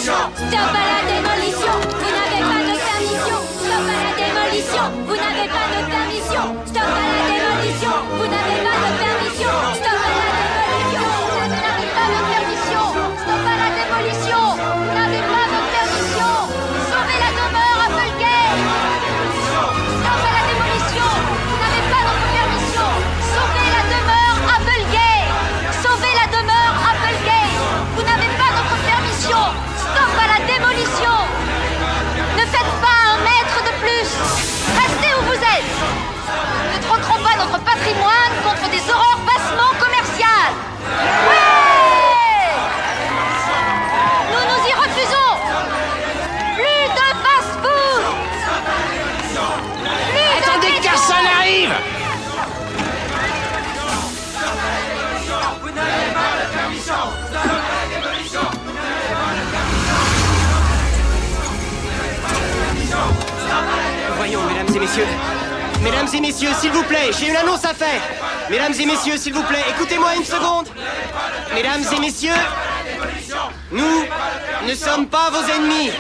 Stop à la démolition. Vous n'avez pas de permission. Stop à la démolition. Vous n'avez pas de permission. Stop à la démolition. Vous n'avez pas de permission. Stop à la démolition. Vous n'avez pas de permission. Stop à la démolition. Vous n'avez pas de permission. Sauvez la demeure Applegate. Stop à la démolition. Vous n'avez pas notre permission. Sauvez la demeure Applegate. Sauvez la demeure Applegate. Vous n'avez pas notre permission. Stop à la démolition. Ne faites pas un mètre de plus. Restez où vous êtes. Ne troquerons pas notre patrimoine contre des horreurs bassement commerciales. Ouais. Nous nous y refusons. Plus de fast-food. Attendez que personne arrive. Voyons, mesdames et messieurs. Mesdames et messieurs, s'il vous plaît, j'ai une annonce à faire. Mesdames et messieurs, s'il vous plaît, écoutez-moi une seconde. Mesdames et messieurs, nous ne sommes pas vos ennemis.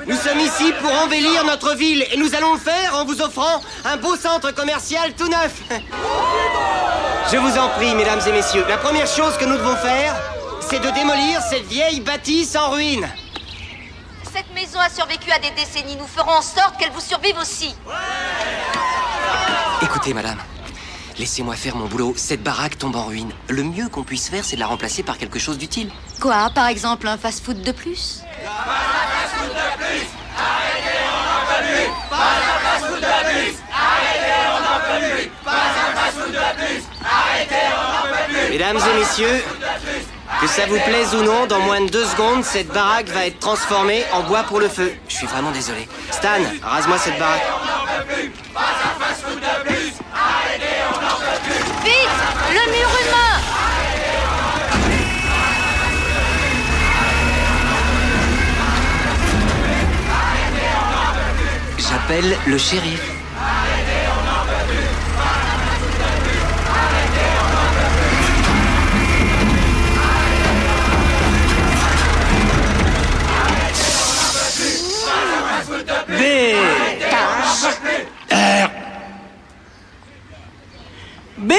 Nous sommes ici pour embellir notre ville et nous allons le faire en vous offrant un beau centre commercial tout neuf. Je vous en prie, mesdames et messieurs, la première chose que nous devons faire, c'est de démolir cette vieille bâtisse en ruine. Cette maison a survécu à des décennies. Nous ferons en sorte qu'elle vous survive aussi. Écoutez, madame, laissez-moi faire mon boulot. Cette baraque tombe en ruine. Le mieux qu'on puisse faire, c'est de la remplacer par quelque chose d'utile. Quoi, par exemple, un fast-food de plus? Mesdames et messieurs, que ça vous plaise ou non, dans moins de 2 secondes, cette baraque va être transformée en bois pour le feu. Je suis vraiment désolé. Stan, rase-moi cette baraque. Vite! Le mur humain! J'appelle le shérif. B. R. B. R.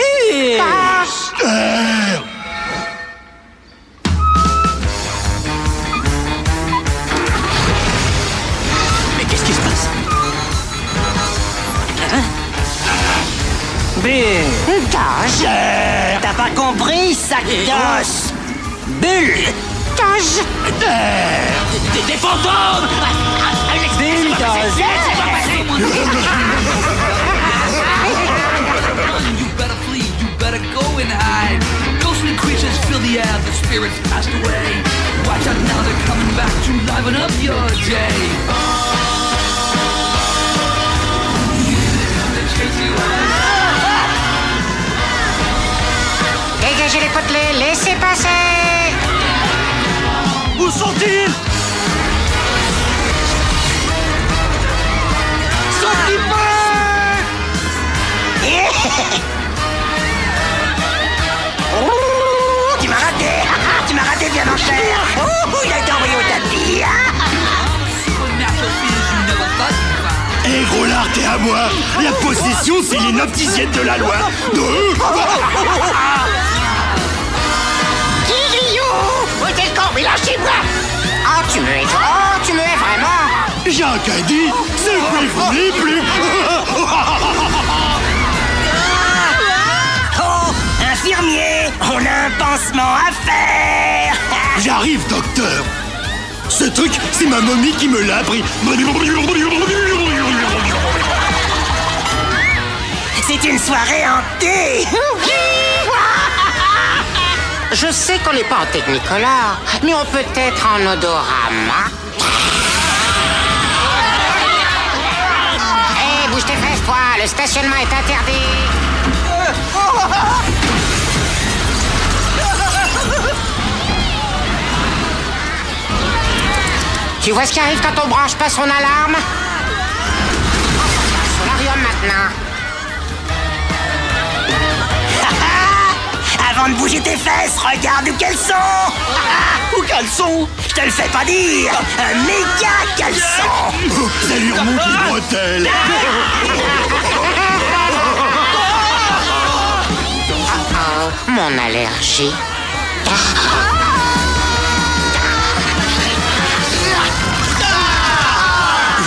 Mais qu'est-ce qui se passe? Hein? B. T'as pas compris, sac d'os? Bulle. Des fantômes! You better flee, you better go and hide. Ghostly creatures fill the air, the spirits passed away. Watch out now, they're coming back to liven up your day. Dégagez les potelets, laissez passer. Où sont-ils? Tu m'as raté. Tu m'as raté bien en chair. Il a été envoyé au tapis. Hé, Rollard, t'es à moi. La possession, c'est l'inopticienne de la loi. Kiryu, où est le camp? Mais lâchez-moi. Oh, tu me hais trop. Oh, tu me hais vraiment. J'ai un caddie, c'est plus plus. Oh, infirmier, on a un pansement à faire. J'arrive, docteur. Ce truc, c'est ma momie qui me l'a appris. C'est une soirée hantée. Je sais qu'on n'est pas en Technicolor, mais on peut être en odorama. Hé, bouge tes fesses, toi, le stationnement est interdit. Tu vois ce qui arrive quand on branche pas son alarme? Solarium maintenant. Avant de bouger tes fesses, regarde où qu'elles sont. Où qu'elles caleçon. Je te le fais pas dire. Un méga caleçon. Oh, ça lui remonte les bretelles. Mon allergie.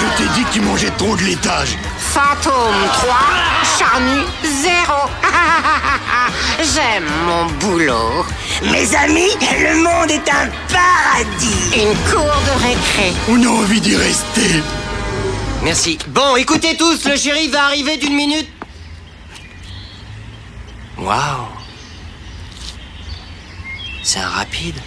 Je t'ai dit que tu mangeais trop de laitage. Fantôme 3, charnu 0. J'aime mon boulot. Mes amis, le monde est un paradis. Une cour de récré. On a envie d'y rester. Merci. Bon, écoutez tous, le shérif va arriver d'une minute. Waouh. C'est un rapide.